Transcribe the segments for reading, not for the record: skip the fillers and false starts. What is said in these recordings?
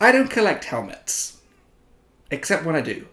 I don't collect helmets. Except when I do.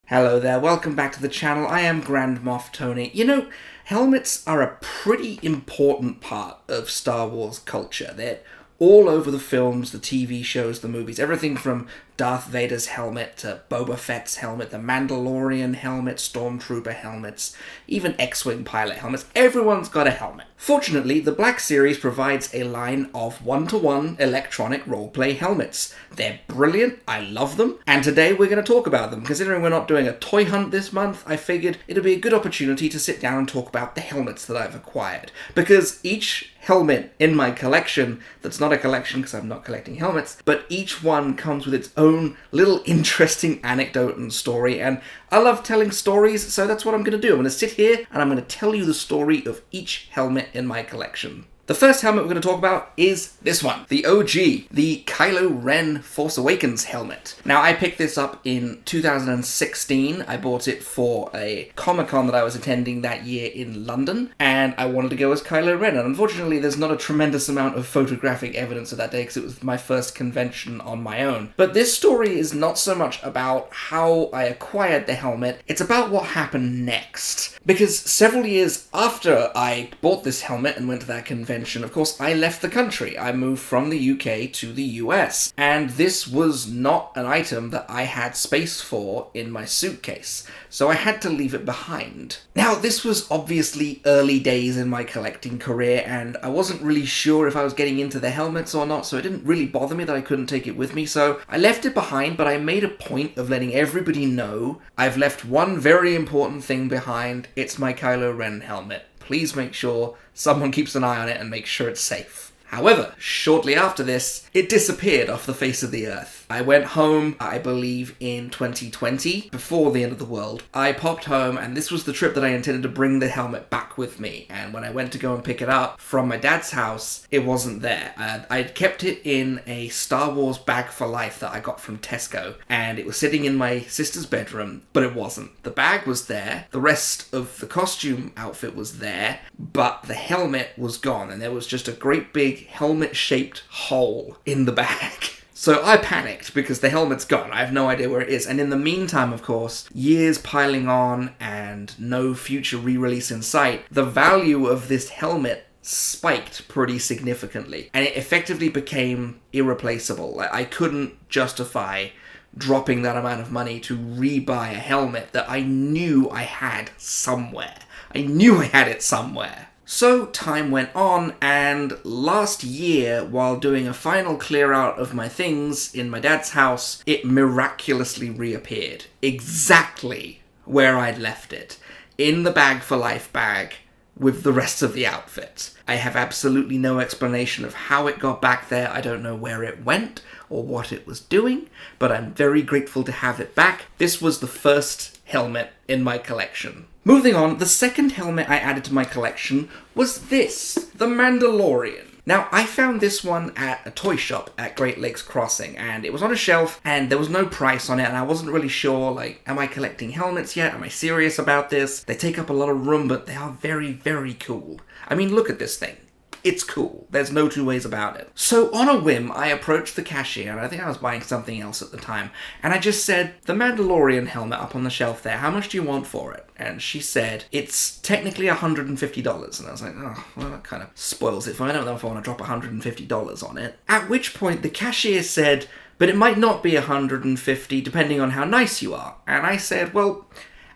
Hello there, welcome back to the channel. I am Grand Moff Tony. You know, helmets are a pretty important part of Star Wars culture. They're all over the films, the TV shows, the movies. Everything from Darth Vader's helmet to Boba Fett's helmet, the Mandalorian helmet, Stormtrooper helmets, even X-Wing pilot helmets. Everyone's got a helmet. Fortunately, the Black Series provides a line of one-to-one electronic roleplay helmets. They're brilliant, I love them, and today we're going to talk about them. Considering we're not doing a toy hunt this month, I figured it'd be a good opportunity to sit down and talk about the helmets that I've acquired. Because each helmet in my collection, that's not a collection because I'm not collecting helmets, but each one comes with its own little interesting anecdote and story, and I love telling stories, so that's what I'm going to do. I'm going to sit here and I'm going to tell you the story of each helmet in my collection. The first helmet we're going to talk about is this one, the OG, the Kylo Ren Force Awakens helmet. Now, I picked this up in 2016. I bought it for a Comic-Con that I was attending that year in London, and I wanted to go as Kylo Ren. And unfortunately, there's not a tremendous amount of photographic evidence of that day because it was my first convention on my own. But this story is not so much about how I acquired the helmet, it's about what happened next. Because several years after I bought this helmet and went to that convention, of course, I left the country. I moved from the UK to the US, and this was not an item that I had space for in my suitcase, so I had to leave it behind. Now, this was obviously early days in my collecting career, and I wasn't really sure if I was getting into the helmets or not, so it didn't really bother me that I couldn't take it with me, so I left it behind, but I made a point of letting everybody know I've left one very important thing behind. It's my Kylo Ren helmet. Please make sure someone keeps an eye on it and make sure it's safe. However, shortly after this, it disappeared off the face of the earth. I went home, I believe, in 2020, before the end of the world. I popped home, and this was the trip that I intended to bring the helmet back with me. And when I went to go and pick it up from my dad's house, it wasn't there. I'd kept it in a Star Wars bag for life that I got from Tesco, and it was sitting in my sister's bedroom, but it wasn't. The bag was there, the rest of the costume outfit was there, but the helmet was gone, and there was just a great big helmet-shaped hole in the bag. So I panicked because the helmet's gone. I have no idea where it is. And in the meantime, of course, years piling on and no future re-release in sight, the value of this helmet spiked pretty significantly. And it effectively became irreplaceable. I couldn't justify dropping that amount of money to rebuy a helmet that I knew I had somewhere. I knew I had it somewhere. So time went on, and last year, while doing a final clear out of my things in my dad's house, it miraculously reappeared. Exactly where I'd left it. In the bag for life bag with the rest of the outfit. I have absolutely no explanation of how it got back there. I don't know where it went or what it was doing, but I'm very grateful to have it back. This was the first helmet in my collection. Moving on, the second helmet I added to my collection was this, the Mandalorian. Now, I found this one at a toy shop at Great Lakes Crossing, and it was on a shelf, and there was no price on it, and I wasn't really sure, like, am I collecting helmets yet? Am I serious about this? They take up a lot of room, but they are very, very cool. I mean, look at this thing. It's cool. There's no two ways about it. So on a whim, I approached the cashier, and I think I was buying something else at the time, and I just said, the Mandalorian helmet up on the shelf there, how much do you want for it? And she said, it's technically $150. And I was like, oh, well, that kind of spoils it for me. I don't know if I want to drop $150 on it. At which point, the cashier said, but it might not be $150 depending on how nice you are. And I said, well,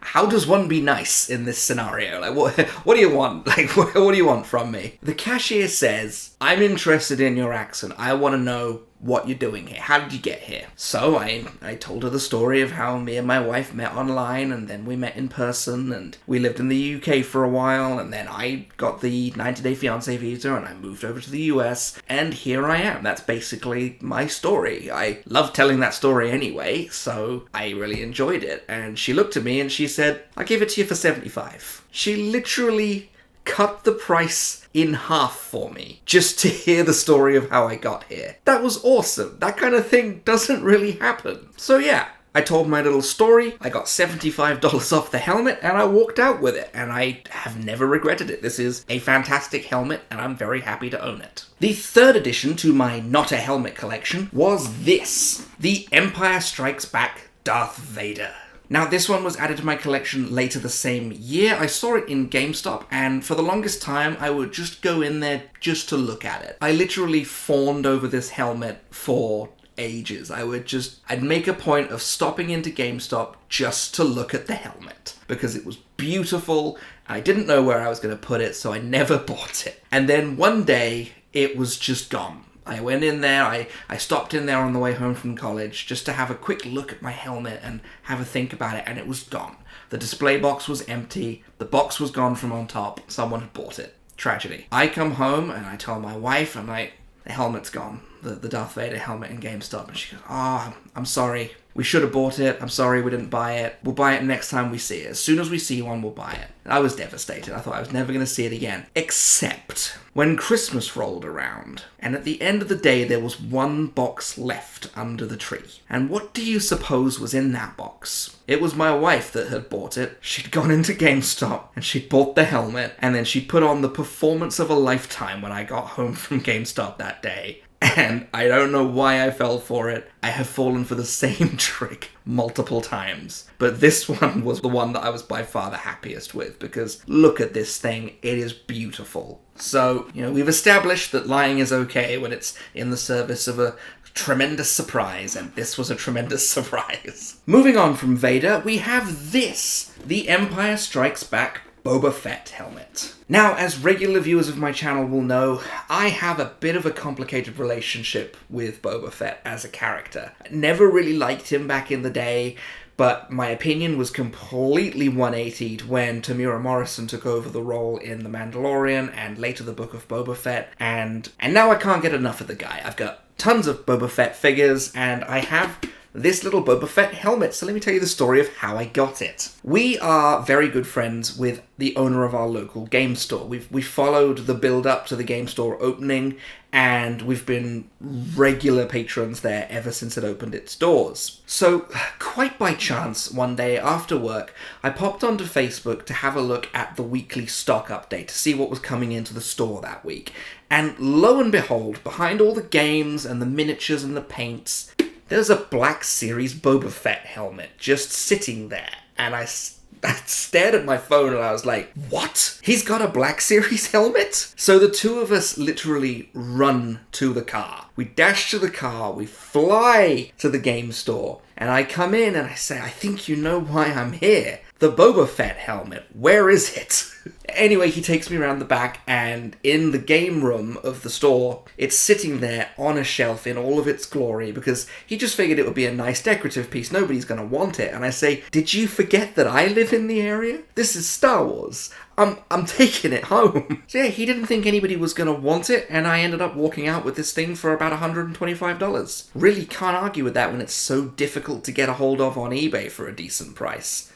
how does one be nice in this scenario? Like, what do you want? Like, what do you want from me? The cashier says, I'm interested in your accent. I want to know what you're doing here. How did you get here? So I told her the story of how me and my wife met online, and then we met in person, and we lived in the UK for a while, and then I got the 90-day fiancé visa, and I moved over to the US, and here I am. That's basically my story. I love telling that story anyway, so I really enjoyed it. And she looked at me and she said, I'll give it to you for $75. She literally cut the price in half for me just to hear the story of how I got here. That was awesome. That kind of thing doesn't really happen. So yeah, I told my little story, I got $75 off the helmet, and I walked out with it, and I have never regretted it. This is a fantastic helmet, and I'm very happy to own it. The third addition to my not a helmet collection was this, the Empire Strikes Back Darth Vader. Now, this one was added to my collection later the same year. I saw it in GameStop, and for the longest time, I would just go in there just to look at it. I literally fawned over this helmet for ages. I'd make a point of stopping into GameStop just to look at the helmet, because it was beautiful. I didn't know where I was going to put it, so I never bought it. And then one day, it was just gone. I went in there, I stopped in there on the way home from college just to have a quick look at my helmet and have a think about it, and it was gone. The display box was empty, the box was gone from on top, someone had bought it. Tragedy. I come home and I tell my wife, I'm like, the helmet's gone. The Darth Vader helmet in GameStop. And she goes, I'm sorry. We should have bought it. I'm sorry we didn't buy it. We'll buy it next time we see it. As soon as we see one, we'll buy it. I was devastated. I thought I was never going to see it again. Except when Christmas rolled around, and at the end of the day, there was one box left under the tree. And what do you suppose was in that box? It was my wife that had bought it. She'd gone into GameStop, and she'd bought the helmet, and then she'd put on the performance of a lifetime when I got home from GameStop that day. And I don't know why I fell for it. I have fallen for the same trick multiple times. But this one was the one that I was by far the happiest with, because look at this thing. It is beautiful. So, we've established that lying is okay when it's in the service of a tremendous surprise, and this was a tremendous surprise. Moving on from Vader, we have this, the Empire Strikes Back Boba Fett helmet. Now, as regular viewers of my channel will know, I have a bit of a complicated relationship with Boba Fett as a character. Never really liked him back in the day, but my opinion was completely 180'd when Tamura Morrison took over the role in The Mandalorian and later the Book of Boba Fett, and now I can't get enough of the guy. I've got tons of Boba Fett figures, and I have this little Boba Fett helmet. So let me tell you the story of how I got it. We are very good friends with the owner of our local game store. We've followed the build up to the game store opening, and we've been regular patrons there ever since it opened its doors. So quite by chance, one day after work, I popped onto Facebook to have a look at the weekly stock update to see what was coming into the store that week. And lo and behold, behind all the games and the miniatures and the paints, there's a Black Series Boba Fett helmet just sitting there. And I stared at my phone and I was like, what? He's got a Black Series helmet? So the two of us literally run to the car. We dash to the car, we fly to the game store, and I come in and I say, I think you know why I'm here. The Boba Fett helmet, where is it? Anyway, he takes me around the back, and in the game room of the store, it's sitting there on a shelf in all of its glory, because he just figured it would be a nice decorative piece. Nobody's going to want it. And I say, did you forget that I live in the area? This is Star Wars. I'm taking it home. So yeah, he didn't think anybody was going to want it, and I ended up walking out with this thing for about $125. Really can't argue with that when it's so difficult to get a hold of on eBay for a decent price.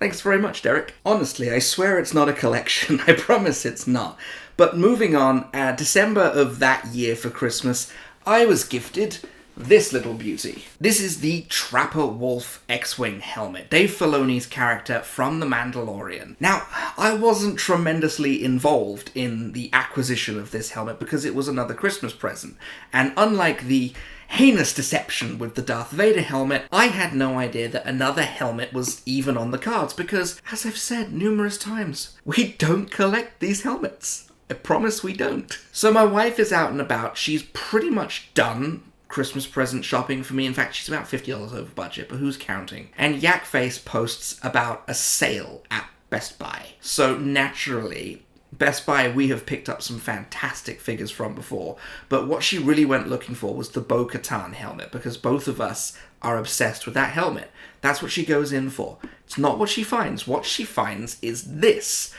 Thanks very much, Derek. Honestly, I swear it's not a collection. I promise it's not. But moving on, December of that year for Christmas, I was gifted this little beauty. This is the Trapper Wolf X-Wing helmet, Dave Filoni's character from The Mandalorian. Now, I wasn't tremendously involved in the acquisition of this helmet because it was another Christmas present. And unlike the heinous deception with the Darth Vader helmet, I had no idea that another helmet was even on the cards because, as I've said numerous times, we don't collect these helmets. I promise we don't. So my wife is out and about. She's pretty much done Christmas present shopping for me. In fact, she's about $50 over budget, but who's counting? And Yakface posts about a sale at Best Buy. So naturally, Best Buy we have picked up some fantastic figures from before, but what she really went looking for was the Bo-Katan helmet, because both of us are obsessed with that helmet. That's what she goes in for. It's not what she finds. What she finds is this.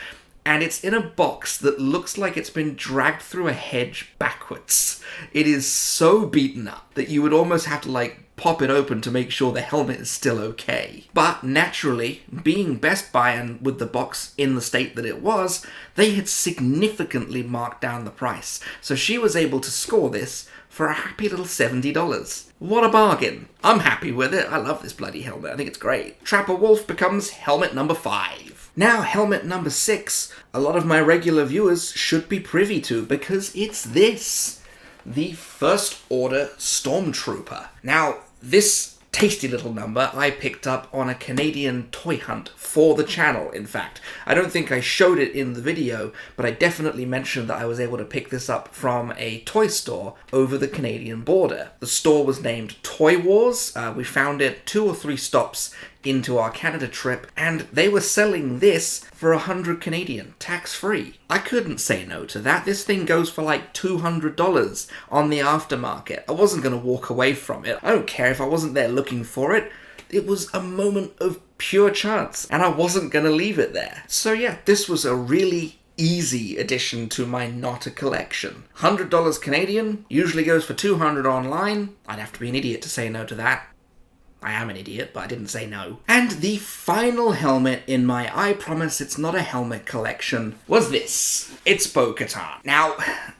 and it's in a box that looks like it's been dragged through a hedge backwards. It is so beaten up that you would almost have to, like, pop it open to make sure the helmet is still okay. But naturally, being Best Buy and with the box in the state that it was, they had significantly marked down the price. So she was able to score this for a happy little $70. What a bargain. I'm happy with it. I love this bloody helmet. I think it's great. Trapper Wolf becomes helmet number 5. Now, helmet number 6, a lot of my regular viewers should be privy to because it's this. The First Order Stormtrooper. Now, this tasty little number I picked up on a Canadian toy hunt for the channel, in fact. I don't think I showed it in the video, but I definitely mentioned that I was able to pick this up from a toy store over the Canadian border. The store was named Toy Wars. We found it 2 or 3 stops into our Canada trip, and they were selling this for 100 Canadian, tax-free. I couldn't say no to that. This thing goes for like $200 on the aftermarket. I wasn't going to walk away from it. I don't care if I wasn't there looking for it. It was a moment of pure chance, and I wasn't going to leave it there. So yeah, this was a really easy addition to my not a collection. $100 Canadian, usually goes for $200 online. I'd have to be an idiot to say no to that. I am an idiot, but I didn't say no. And the final helmet in my I Promise It's Not a Helmet collection was this. It's Bo-Katan. Now,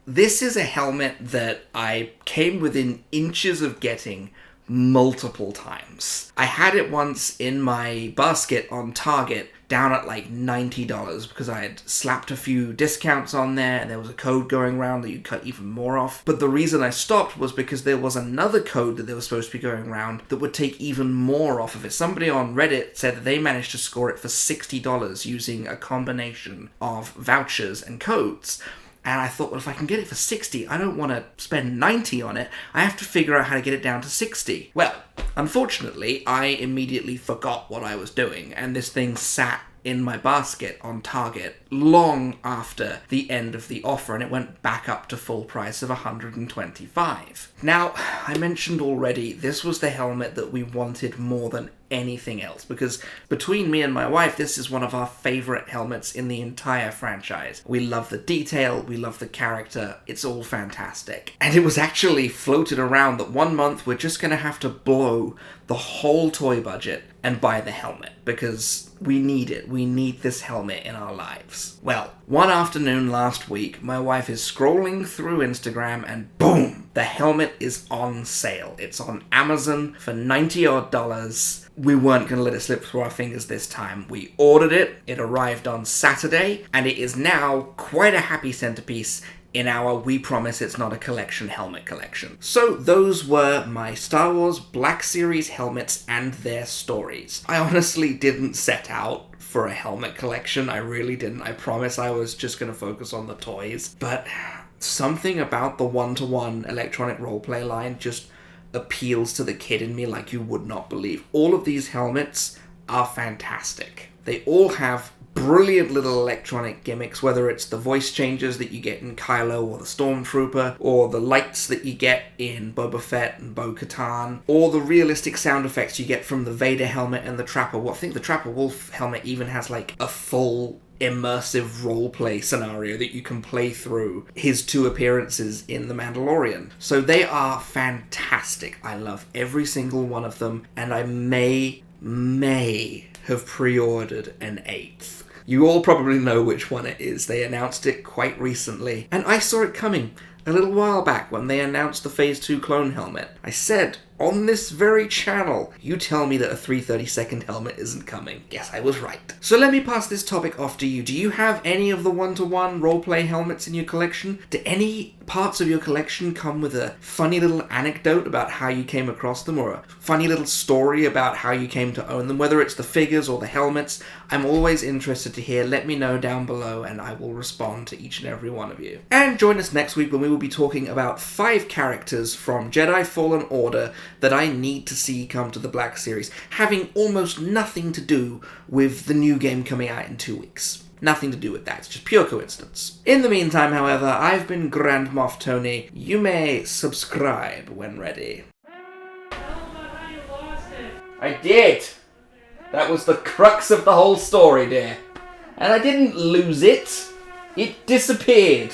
this is a helmet that I came within inches of getting multiple times. I had it once in my basket on Target down at like $90 because I had slapped a few discounts on there and there was a code going around that you cut even more off. But the reason I stopped was because there was another code that they were supposed to be going around that would take even more off of it. Somebody on Reddit said that they managed to score it for $60 using a combination of vouchers and codes. And I thought, well, if I can get it for 60, I don't want to spend 90 on it. I have to figure out how to get it down to 60. Well, unfortunately, I immediately forgot what I was doing, and this thing sat in my basket on Target long after the end of the offer, and it went back up to full price of $125. Now, I mentioned already, this was the helmet that we wanted more than anything else, because between me and my wife, this is one of our favorite helmets in the entire franchise. We love the detail, we love the character, it's all fantastic. And it was actually floated around that one month we're just gonna have to blow the whole toy budget and buy the helmet, because we need it. We need this helmet in our lives. Well, one afternoon last week, my wife is scrolling through Instagram and boom! The helmet is on sale. It's on Amazon for $90 odd. We weren't going to let it slip through our fingers this time. We ordered it, it arrived on Saturday, and it is now quite a happy centerpiece in our We Promise It's Not a Collection helmet collection. So those were my Star Wars Black Series helmets and their stories. I honestly didn't set out for a helmet collection. I really didn't. I promise I was just going to focus on the toys. But something about the one-to-one electronic roleplay line just appeals to the kid in me like you would not believe. All of these helmets are fantastic. They all have brilliant little electronic gimmicks, whether it's the voice changes that you get in Kylo or the Stormtrooper, or the lights that you get in Boba Fett and Bo-Katan, or the realistic sound effects you get from the Vader helmet and the Trapper Wolf. I think the Trapper Wolf helmet even has like a full immersive roleplay scenario that you can play through his 2 appearances in The Mandalorian. So they are fantastic. I love every single one of them, and I may have pre-ordered an 8th. You all probably know which one it is. They announced it quite recently, and I saw it coming a little while back when they announced the Phase 2 clone helmet. I said, on this very channel, you tell me that a 332nd helmet isn't coming. Yes, I was right. So let me pass this topic off to you. Do you have any of the one-to-one roleplay helmets in your collection? Do any parts of your collection come with a funny little anecdote about how you came across them, or a funny little story about how you came to own them, whether it's the figures or the helmets? I'm always interested to hear. Let me know down below and I will respond to each and every one of you. And join us next week when we will be talking about 5 characters from Jedi Fallen Order that I need to see come to the Black Series, having almost nothing to do with the new game coming out in 2 weeks. Nothing to do with that, it's just pure coincidence. In the meantime, however, I've been Grand Moff Tony. You may subscribe when ready. I did! That was the crux of the whole story, dear. And I didn't lose it. It disappeared.